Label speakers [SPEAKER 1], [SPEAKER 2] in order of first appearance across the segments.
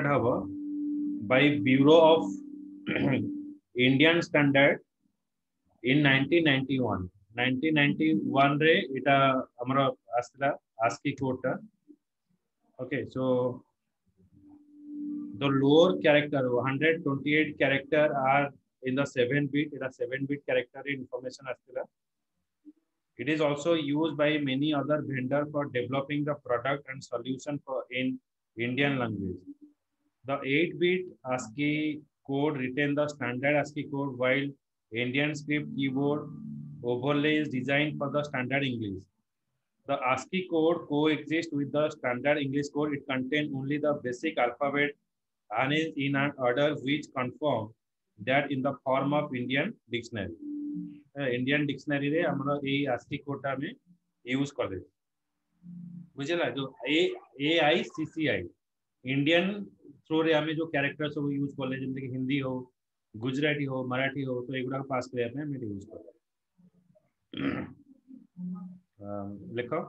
[SPEAKER 1] adopted haba by Bureau of Indian Standard in 1991. 1991 रे इटा हमारा आस्तिला ASCII code टा. Okay, so the lower character 128 character are in the 7-bit. It a 7-bit character information astila. It is also used by many other vendors for developing the product and solution for in Indian language. The 8-bit ASCII code retain the standard ASCII code, while Indian script keyboard overlay is designed for the standard English. The ASCII code coexists with the standard English code. It contains only the basic alphabet and is in an order which conform that in the form of Indian dictionary. Indian dictionary रे हमरा ये ASCII Kota में use कर दे. बुझे ना जो AICCI Indian through रे हमें जो कैरेक्टर सब यूज कर ले जैसे कि हिंदी हो, गुजराती हो, मराठी हो तो एक पास पे अपने में यूज कर लिखो.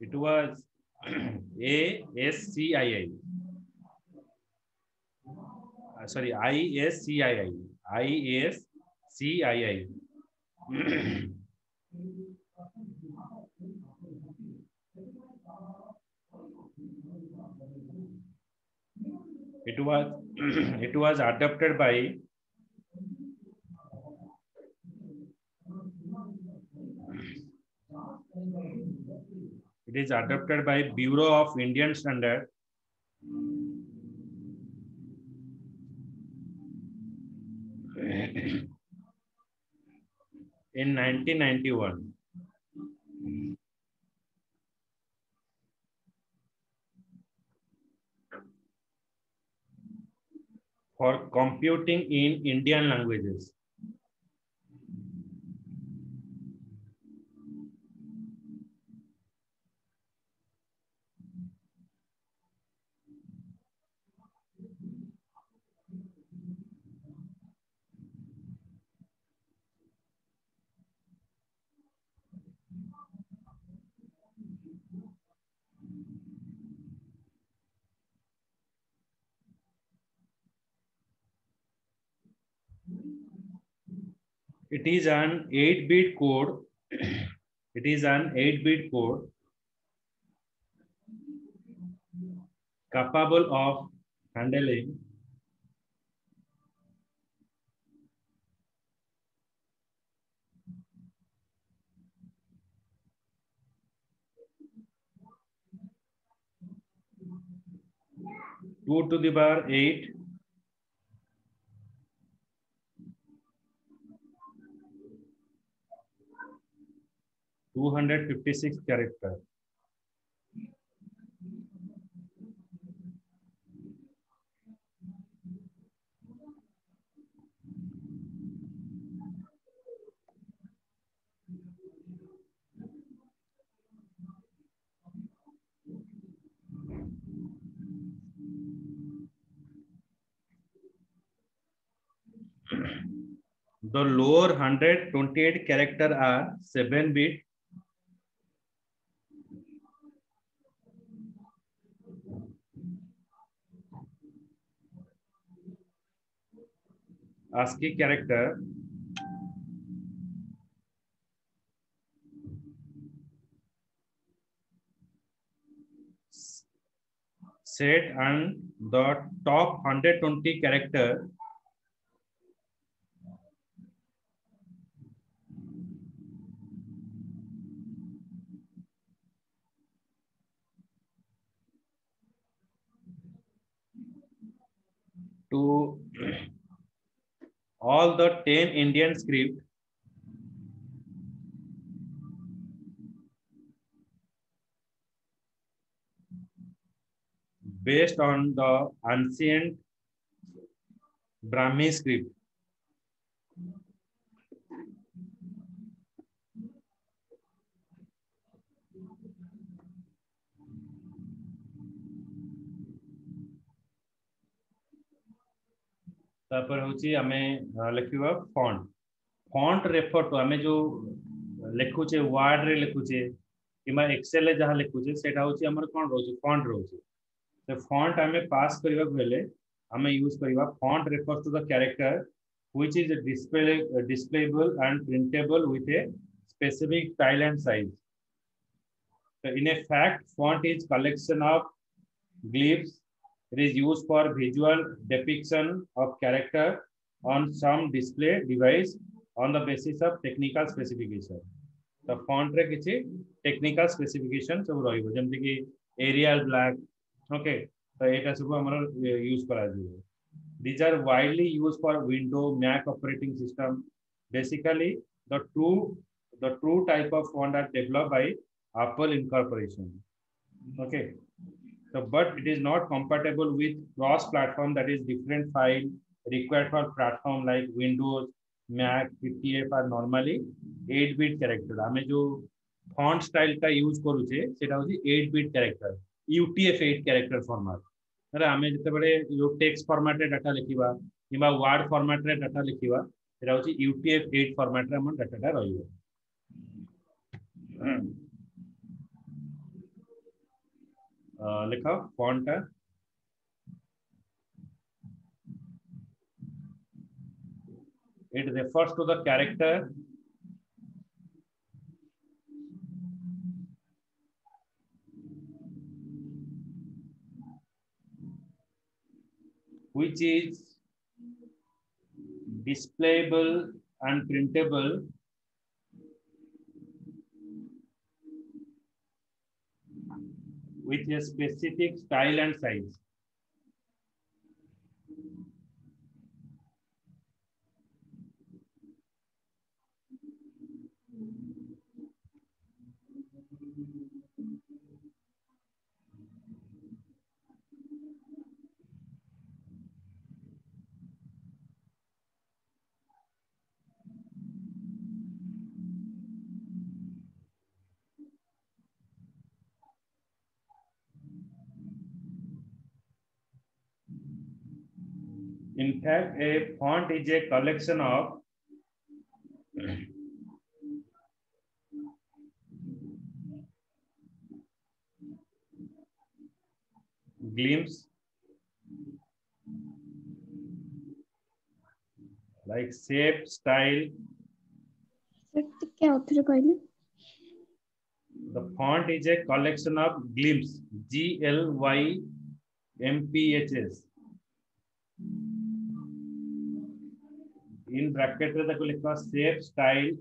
[SPEAKER 1] It was ASCII. Sorry, ISCII. ISCII. It was adopted by Bureau of Indian Standard in 1991. For computing in Indian languages. It is an 8-bit code. It is an 8-bit code capable of handling two to the power 8 256 character. The lower 128 character are 7-bit. ASCII character set and the top 120 character to all the 10 Indian script based on the ancient Brahmi script. तापर होची हमें लिखिबा font. Font refer to हमें जो लिखुचे word रे लिखुचे keema Excel रे जहाँ लिखुचे सेटा होची हमर कोन रोचे फॉन्ट रोचे तो फॉन्ट हमें पास करबा बेले हमें यूज करबा font refers to the character which is displayable and printable with a specific style and size. So in a fact, font is collection of glyphs. It is used for visual depiction of character on some display device on the basis of technical specification. The font रे किसी technical specification सब रही हो जमती कि Arial black, okay, तो एक सब हमारा use करा जाए. These are widely used for Windows, Mac operating system. Basically, the true type of font are developed by Apple Incorporation. Okay, so but it is not compatible with cross-platform, that is different file required for platform like Windows, Mac, 50F are normally 8-bit character. हमें जो font style का use करूँचे सेटा होची 8-bit character, UTF-8 character format. अरे हमें जितने बड़े जो टेक्स्ट फॉर्मेट रे डाटा लिखिबा किबा वर्ड फॉर्मेट रे डाटा लिखिबा सेटा होची UTF-8 फॉर्मेट रे हम डाटाटा रहिबो. लिखा फॉन्ट है it refers to the character which is displayable and printable with a specific style and size. In fact, a font is a collection of glimpse like shape, style. The font is a collection of glimpse, GLYMPHS. In bracket रे ताको लिखा shape, style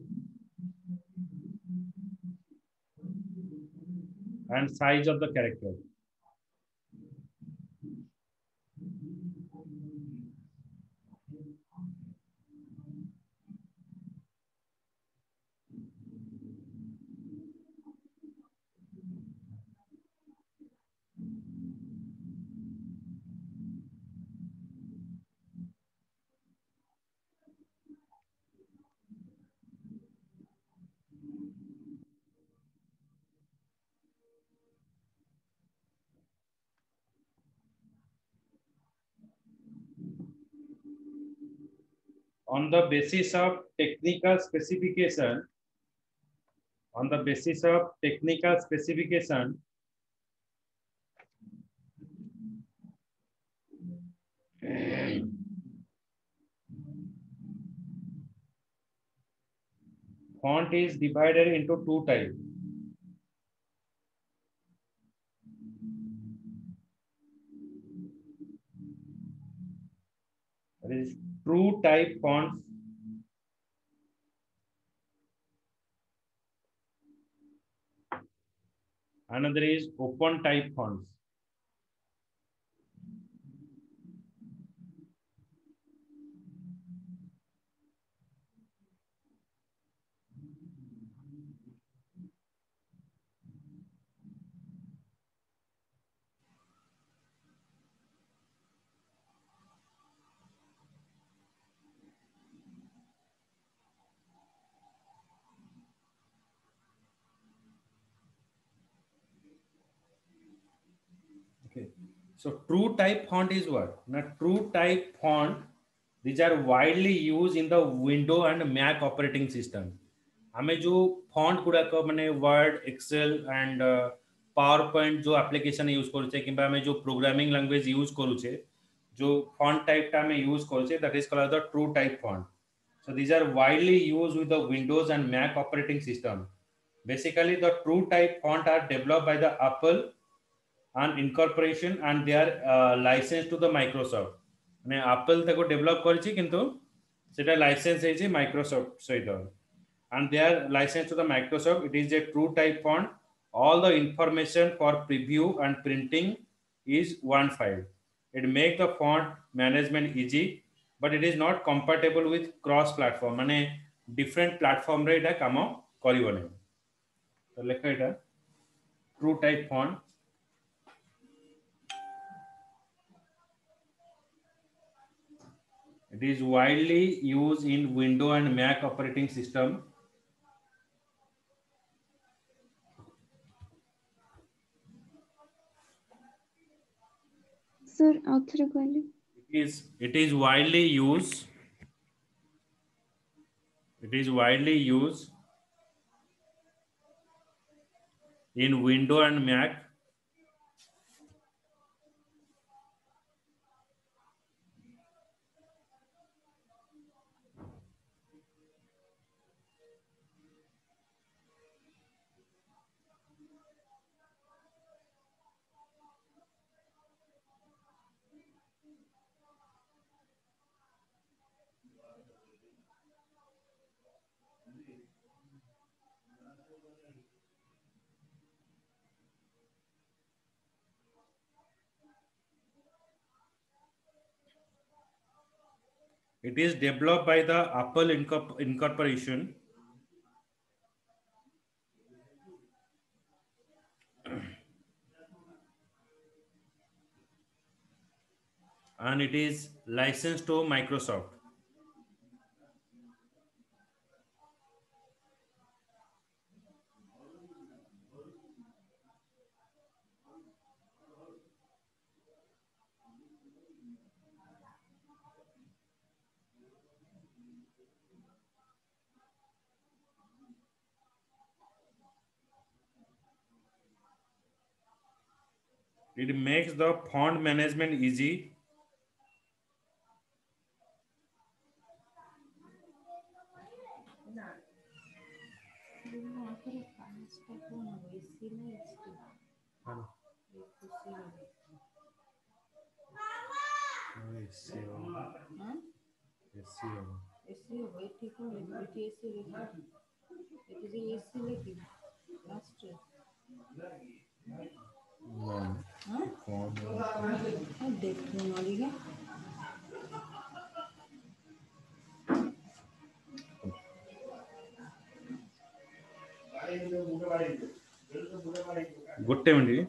[SPEAKER 1] and size of the character. On the basis of technical specification, font is divided into two types. That is true type fonts another is open type fonts. Okay, so true type font is what? Now, true type font, these are widely used in the Windows and Mac operating system. आमे जो font गुड़ाक माने Word Excel and PowerPoint जो application use करूचे किंबा आमे जो programming language use करूचे जो फॉन्ट टाइप टा आमे यूज करूचे that is called the true type font. So these are widely used with the Windows and Mac operating system. Basically, the true type font are developed by the Apple and incorporation, and they are licensed to the Microsoft. মানে Apple তাকে develop করেছে কিন্তু সেটা licence হয়েছে Microsoft সহিত, and they are licensed to the Microsoft. It is a true type font. All the information for preview and printing is one file. It makes the font management easy, but it is not compatible with cross platform. মানে different platform রে এটা কাম করিবনি. তো লেখা এটা true type font. It is widely used in Windows and Mac operating system.
[SPEAKER 2] Sir, author कहले.
[SPEAKER 1] It is widely used. It is widely used in Windows and Mac. It is developed by the Apple Incorporation. And it is licensed to Microsoft. It makes the font management easy. Good minute.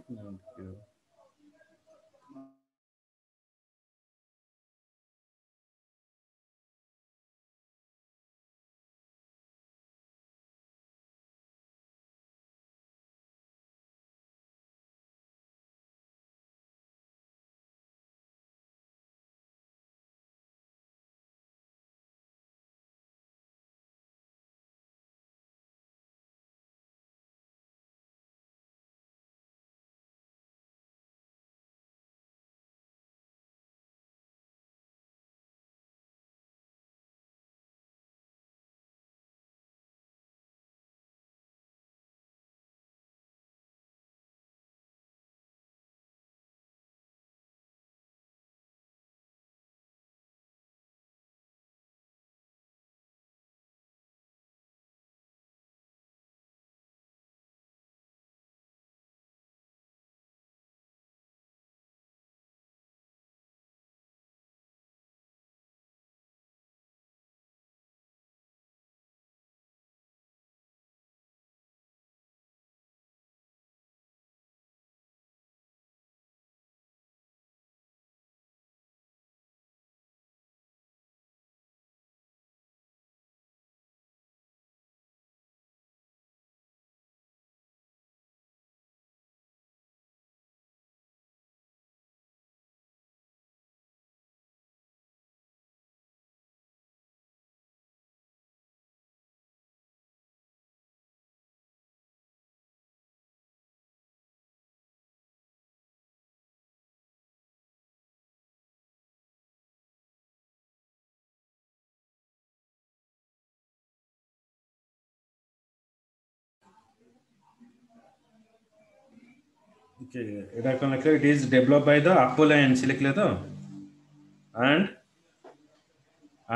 [SPEAKER 1] Okay, এটা কোন লিখলে it is developed by the Apple and লিখলে তো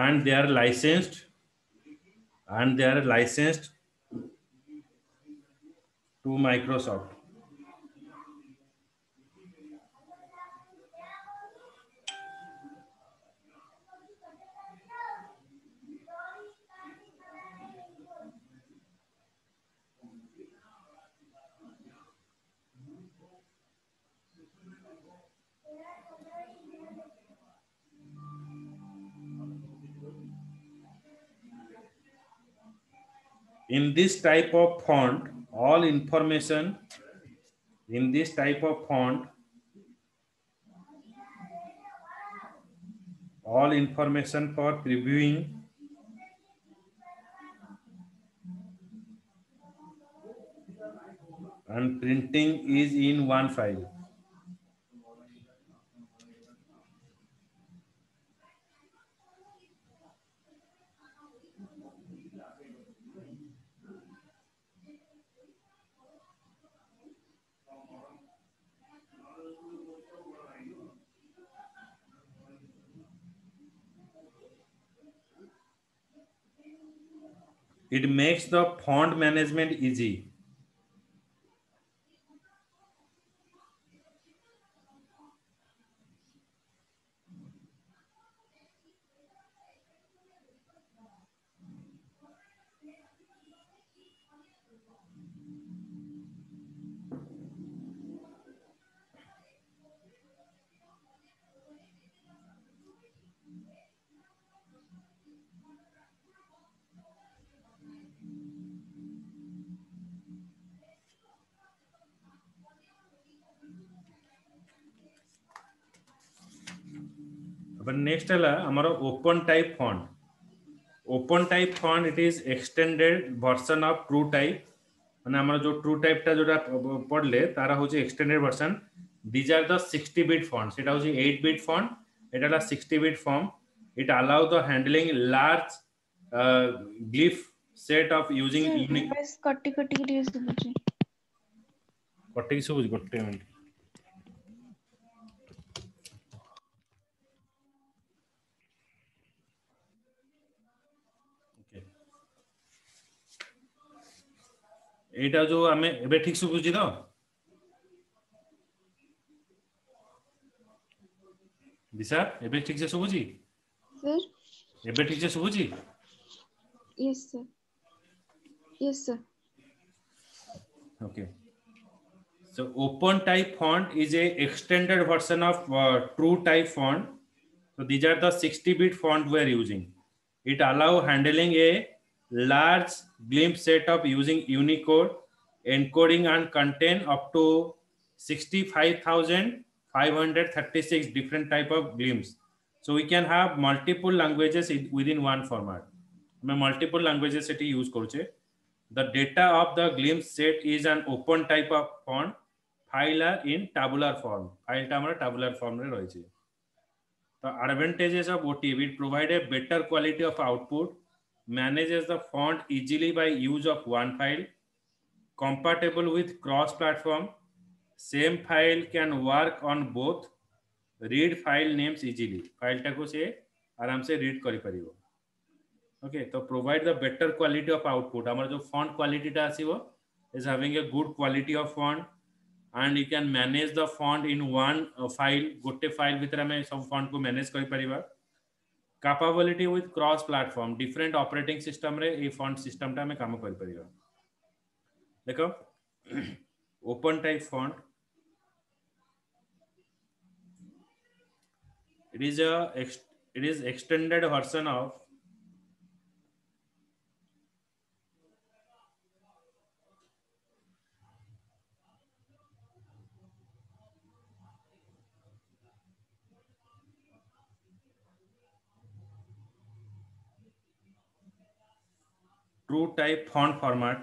[SPEAKER 1] and they are licensed to Microsoft. In this type of font, all information in this type of font, all information for previewing and printing is in one file. It makes the font management easy. But next open type font. Open type font, it is extended version of true type. মানে আমরা যে true টাইপটা যেটা পড়লে তারা হচ্ছে extended version these are the 60 bit font সেটা হচ্ছে 8 bit font এটা হলো 60 bit form it allow the handling large glyph set of using unique
[SPEAKER 2] बस कट्टी कट्टी के लिए सुबुची
[SPEAKER 1] কটে কি সবুজ গটে মিনিট ওকে এইটা যে আমি এবে ঠিক সুবুজি তো দিশা এবে ঠিক সে সুবুজি
[SPEAKER 2] सर
[SPEAKER 1] এবে ঠিক সে সুবুজি
[SPEAKER 2] yes sir
[SPEAKER 1] okay. So open type font is a extended version of true type font. So these are the 60-bit font we are using. It allow handling a large glimpse set of using Unicode encoding and contain up to 65,536 different type of glimpse. So we can have multiple languages within one format. Multiple languages it use korche. The data of the glimpse set is an open type of font. File are in tabular form. File ta amara tabular form re royeche. The advantages of OTIF, it provide a better quality of output, manages the font easily by use of one file, compatible with cross platform, same file can work on both, read file names easily. File ta ko se aram se read kari paribo. Okay, so provide the better quality of output. Amar jo font quality ta asibo is having a good quality of font and you can manage the font in one file. Gotte file bhitar ame sab font ko manage kari pariba. Capability with cross platform, different operating system re ei font system ta ame kaam kari pariba. Dekho open type font, it is extended version of true type font format.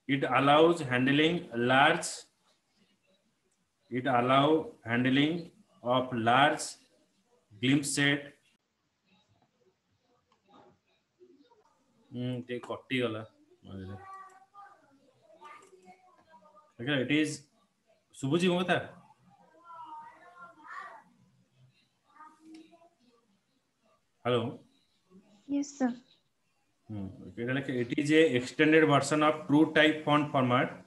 [SPEAKER 1] It allows handling large. It allow handling of large glimpse set. ते कटी गला. Okay, it is सुबुजी mo कथा. Hello.
[SPEAKER 2] Yes, sir.
[SPEAKER 1] It is a extended version of true type font format.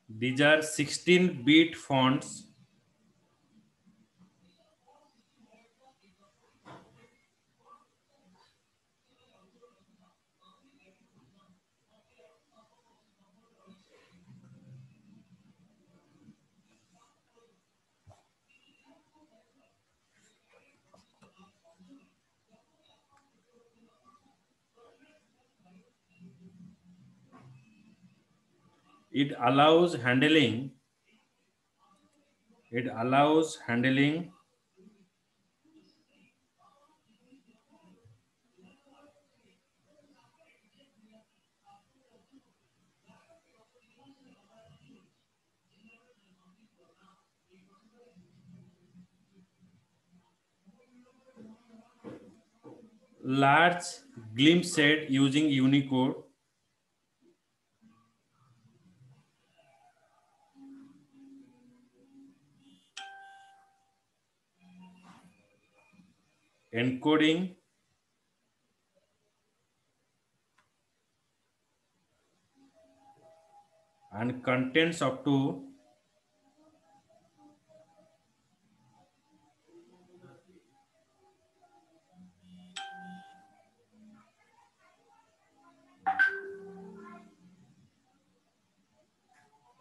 [SPEAKER 1] These are 16-bit fonts. It allows handling. It allows handling large glimpse set using Unicode. Encoding and contents up to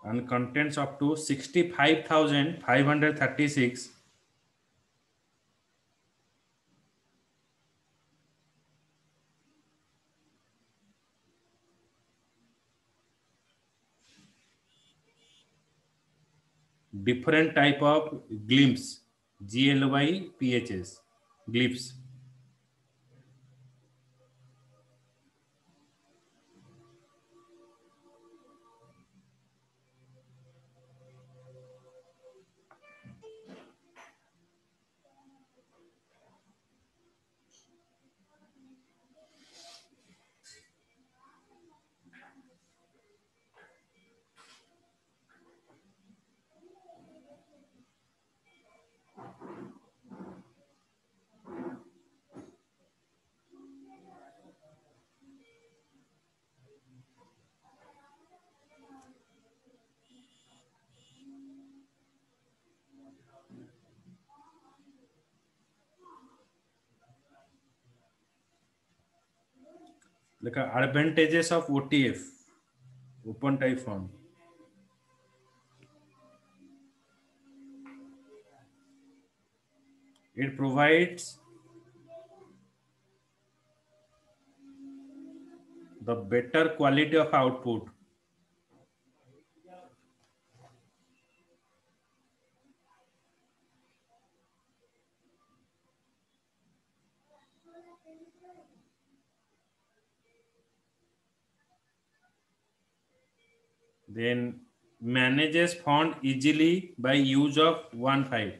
[SPEAKER 1] and contents up to 65,536. Different type of glyphs, GLYPHs, glyphs. Like advantages of OTF, open type font. It provides the better quality of output. Then manages font easily by use of one file.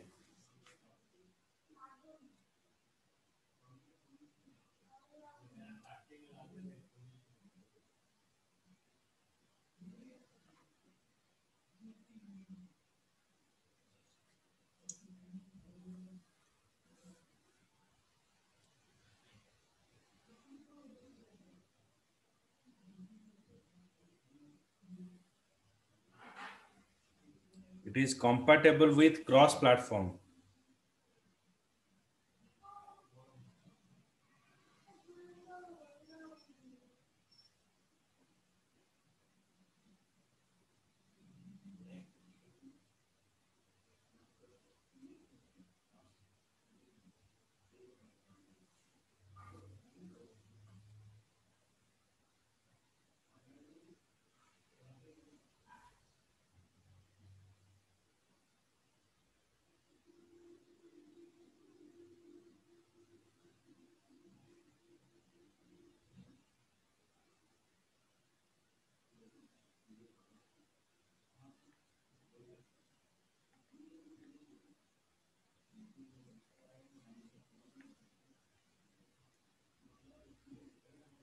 [SPEAKER 1] It is compatible with cross-platform.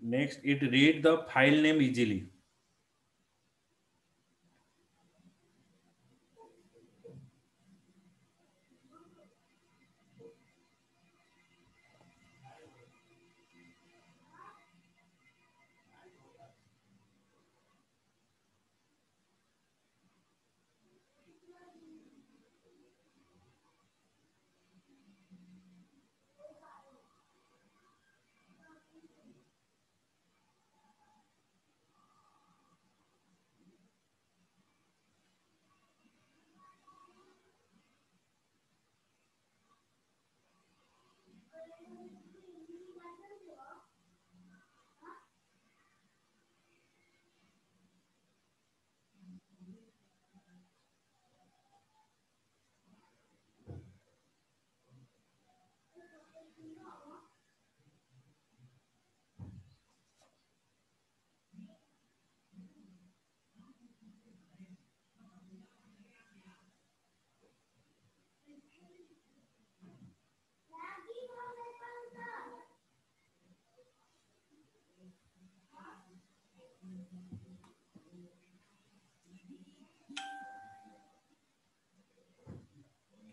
[SPEAKER 1] Next, it read the file name easily.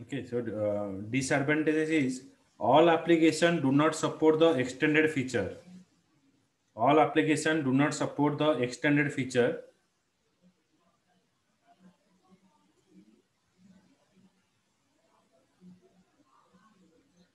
[SPEAKER 1] Okay, so disadvantages is all application do not support the extended feature. All application do not support the extended feature.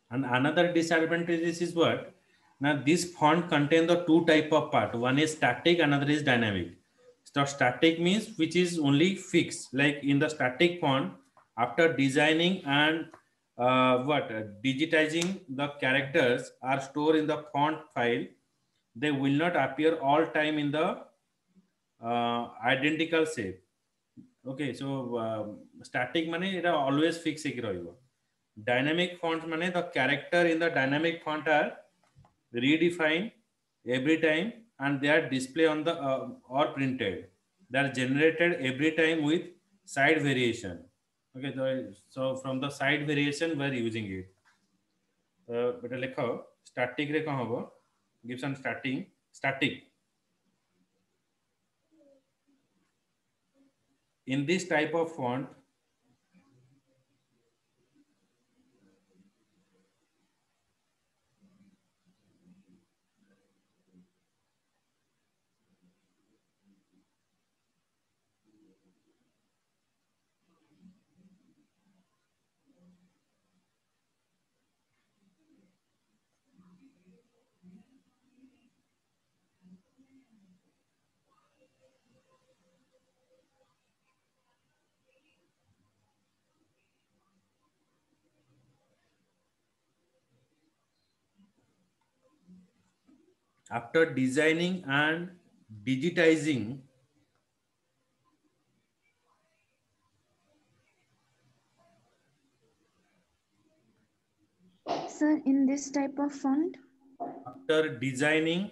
[SPEAKER 1] And another disadvantage is what? Now this font contain the two type of part. One is static, another is dynamic. So static means which is only fixed. Like in the static font, after designing and digitizing, the characters are stored in the font file. They will not appear all time in the identical shape. Okay, so static money it always fixed ହେଇକି dynamic font money the character in the dynamic font are redefined every time and they are displayed on the or printed. They are generated every time with side variation. Okay, so from the side variation we are using it. बेटा लिखो static रे कौन होगा? Give some static. In this type of font, after designing and digitizing,
[SPEAKER 2] Sir, in this type of font?
[SPEAKER 1] after designing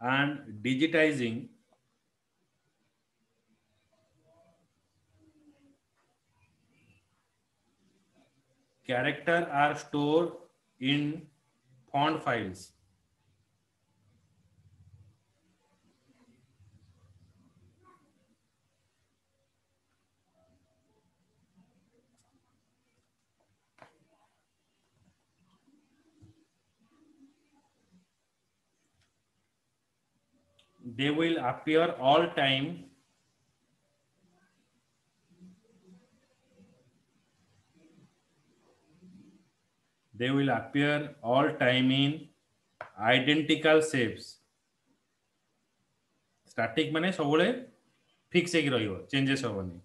[SPEAKER 1] and digitizing, characters are stored in font files. They will appear all time in identical shapes. Static माने सबले fix ହେଇକି ରହିବ changes होबनी.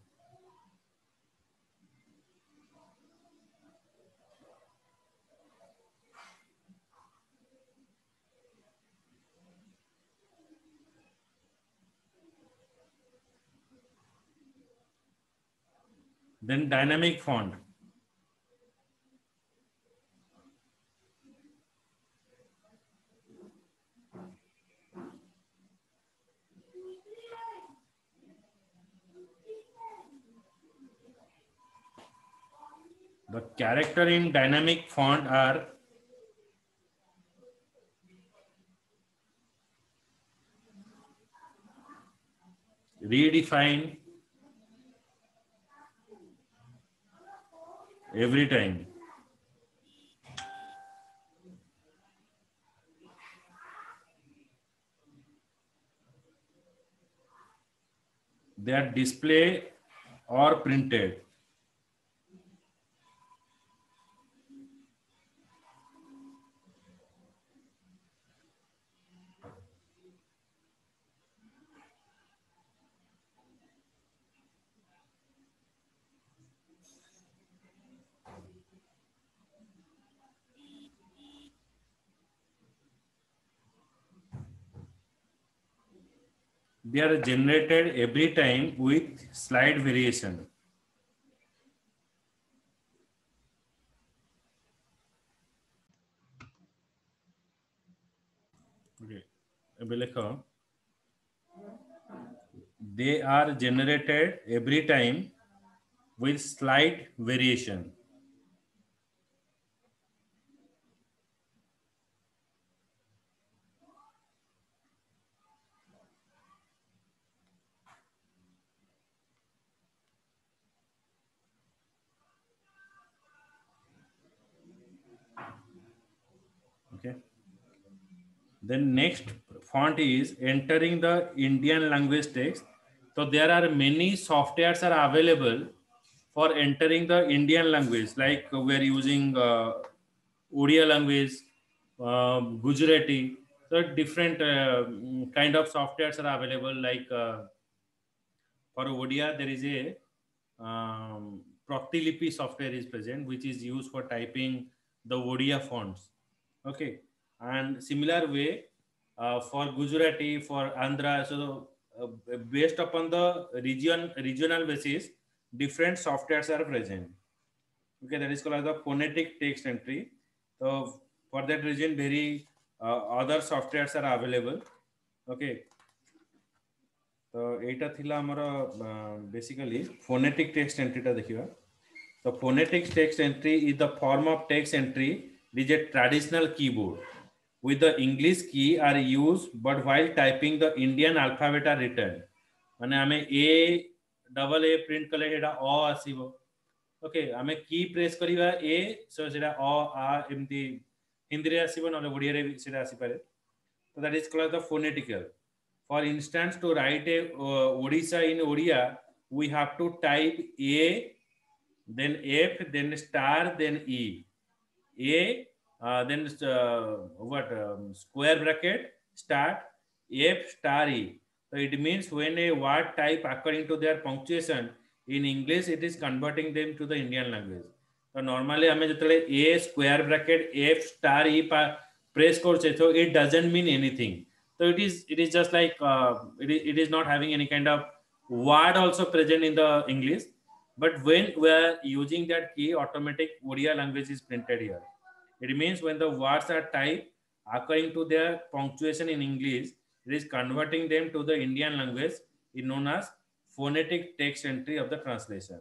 [SPEAKER 1] Then dynamic font. The character in dynamic font are redefined every time. They are displayed or printed. They are generated every time with slight variation. Okay. They are generated every time with slight variation. Okay. Then next font is entering the Indian language text. So there are many softwares are available for entering the Indian language. Like we are using Odia language, Gujarati. So different kind of softwares are available. Like for Odia, there is a Praktilipi software is present, which is used for typing the Odia fonts. Okay, and similar way for Gujarati, for Andhra. So based upon the regional basis, different softwares are present. Okay, that is called as the phonetic text entry. So for that reason, very other softwares are available. Okay. तो एटा थिला हमरो basically phonetic text एंट्रीटा देखिबा तो phonetic text entry is the form of text entry is a traditional keyboard with the English key are used but while typing the Indian alphabet are written माने हमें a double a print कले एटा अ आसीबो okay हमें की press करिवा a सो सेटा अ आ एमती हिंदी रे आसीबो न ओडिया रे सेटा आसी पारे तो that is called the phonetical. For instance, to write a Odisha in Odia, we have to type A, then F, then star, then E. A, then square bracket, start, F star E. So it means when a word type according to their punctuation in English, it is converting them to the Indian language. So normally, हमें जितने A square bracket, F star E press करते तो it doesn't mean anything. So it is just like it is not having any kind of word also present in the English, but when we are using that key, automatic Odia language is printed here. It means when the words are typed according to their punctuation in English, it is converting them to the Indian language, is known as phonetic text entry of the translation.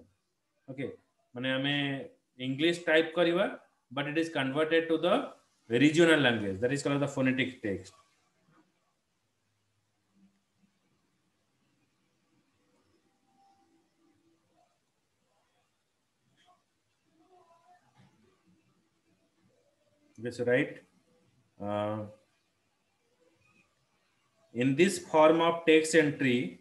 [SPEAKER 1] Okay, माने हमें English type करिवा, but it is converted to the regional language. That is called the phonetic text. That's right. Uh, in this form of text entry,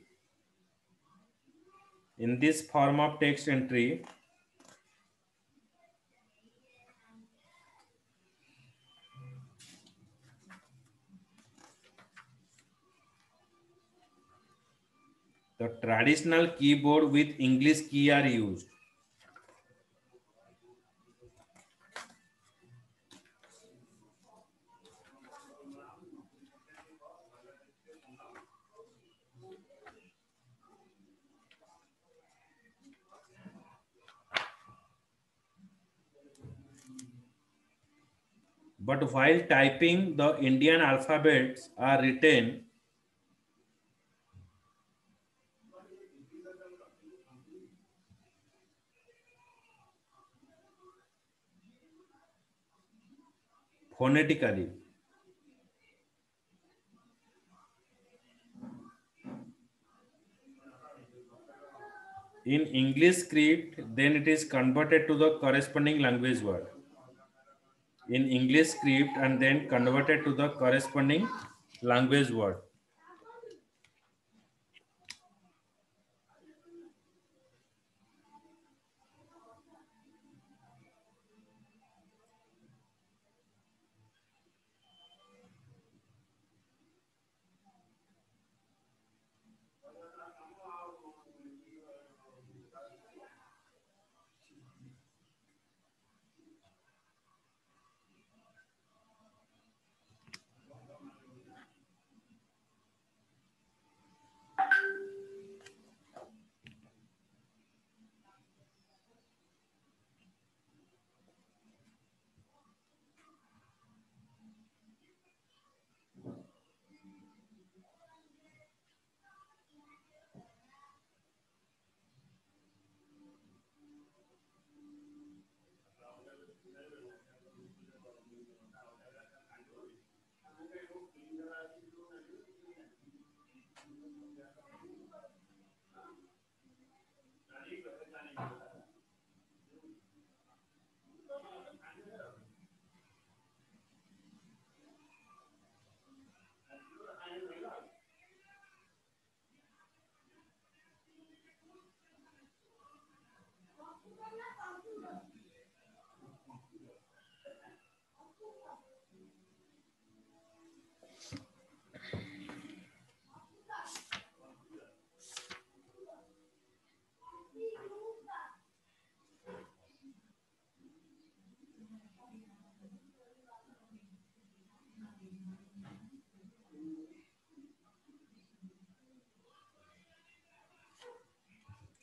[SPEAKER 1] the traditional keyboard with English key are used. But while typing, the Indian alphabets are written phonetically. In English script, then it is converted to the corresponding language word. In English script and then converted to the corresponding language word.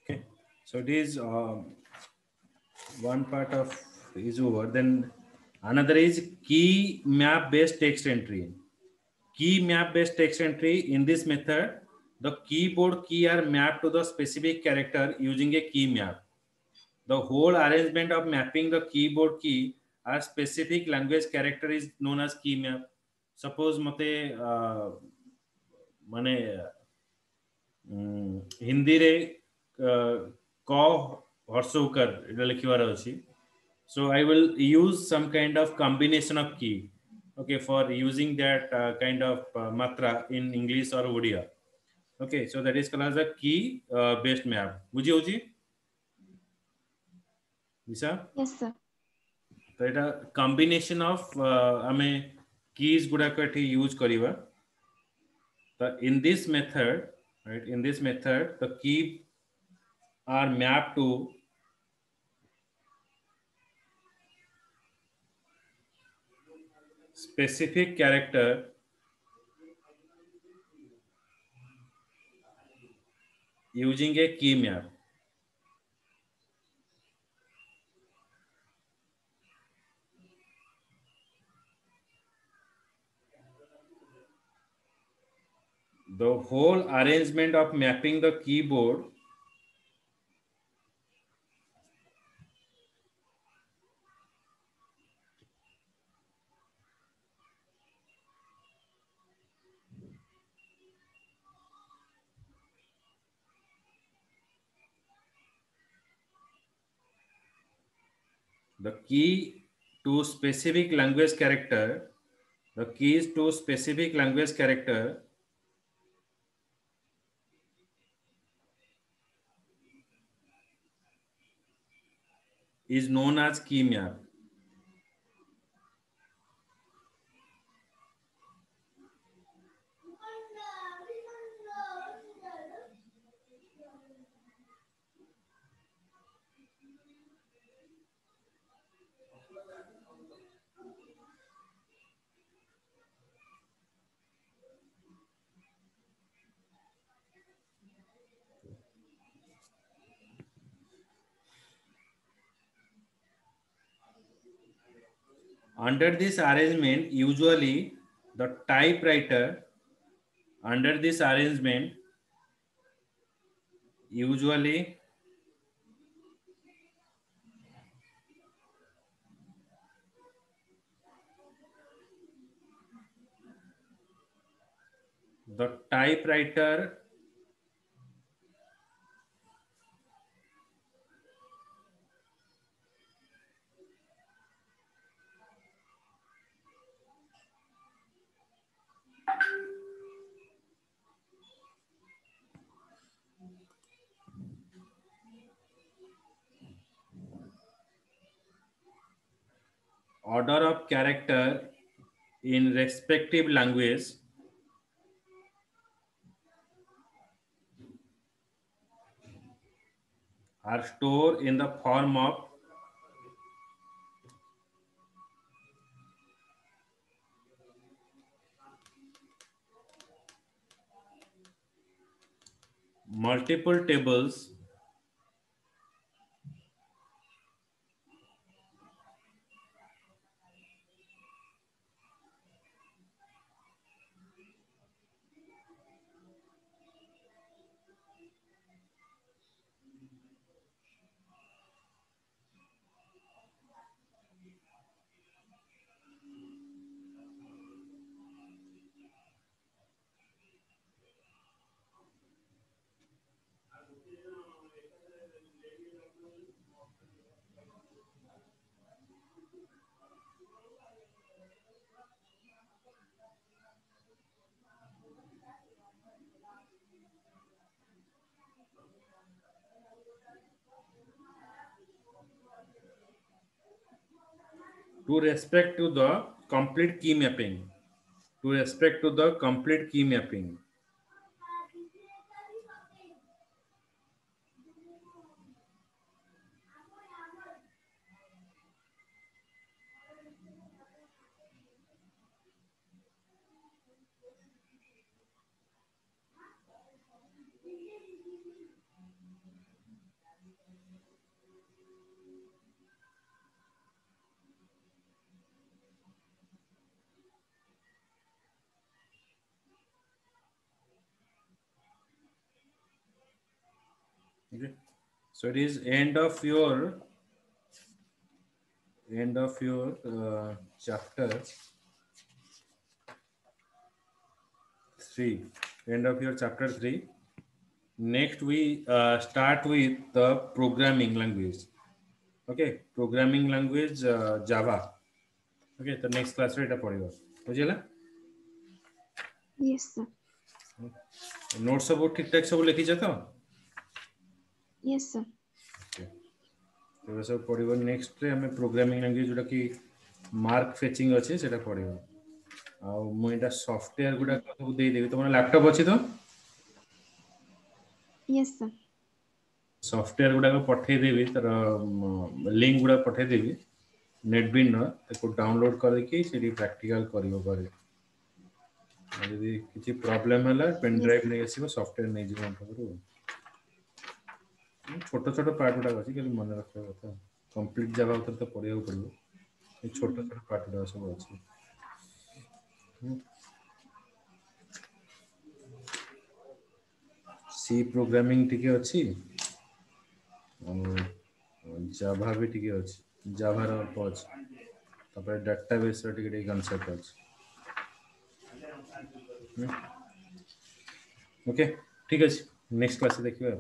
[SPEAKER 1] Okay, so it is one part of is over. Then another is key map based text entry. Key map based text entry. In this method, the keyboard key are mapped to the specific character using a key map. The whole arrangement of mapping the keyboard key as specific language character is known as key map. Suppose मते माने हिंदी रे क हर्षौकर एटा लिखिबार अछि. So I will use some kind of combination of key, okay, for using that kind of matra in English or Odia. Okay, so that is called as a key based map. बुझी होची दिशा?
[SPEAKER 2] Yes, sir.
[SPEAKER 1] तो एटा combination of आमे keys गुडा को एठी use करिवा. So in this method, right, in this method, the key are mapped to specific character using a key map. The whole arrangement of mapping the keyboard the key to specific language character, the keys to specific language character is known as key map. Under this arrangement, usually the typewriter, under this arrangement, usually the typewriter order of character in respective language are stored in the form of multiple tables to respect to the complete key mapping. To respect to the complete key mapping. Okay. So it is end of your chapter 3. End of your chapter 3. Next we start with the programming language. Okay, programming language Java. Okay, the next class रे पढ़िबो बुझिला.
[SPEAKER 2] Yes, sir.
[SPEAKER 1] Note सब ठीक ठाक सब लिखी तो.
[SPEAKER 2] Yes, sir.
[SPEAKER 1] तो सब पढ़िबो. Next रे हमें प्रोग्रामिंग लैंग्वेज जोटा कि मार्क फेचिंग अछि सेटा पढ़िबो. आ मु एटा सॉफ्टवेयर गुडा सब दे देबी. तमरा लैपटॉप अछि तो.
[SPEAKER 2] Yes, sir.
[SPEAKER 1] सॉफ्टवेयर गुडा को पठे देबी. तर लिंक गुडा पठे देबी. नेटबिन को डाउनलोड करके सेठी प्रैक्टिकल करियो करे. यदि किसी प्रॉब्लम है पेन ड्राइव नहीं आसीबो सॉफ्टवेयर नहीं जीवन पाखरु. छोट छोट पार्ट गुडा अछि खाली मन रखा कथा. कंप्लीट जावा उतर तो पढ़िया पड़िबो. ये छोट छोट पार्ट गुडा सब अछि. सी प्रोग्रामिंग टिके अछि और जावा भी टिके अछि. जावा रो पछ तपर डेटाबेस रो टिके कांसेप्ट अछि. ओके ठीक अछि. नेक्स्ट क्लास देखिबा.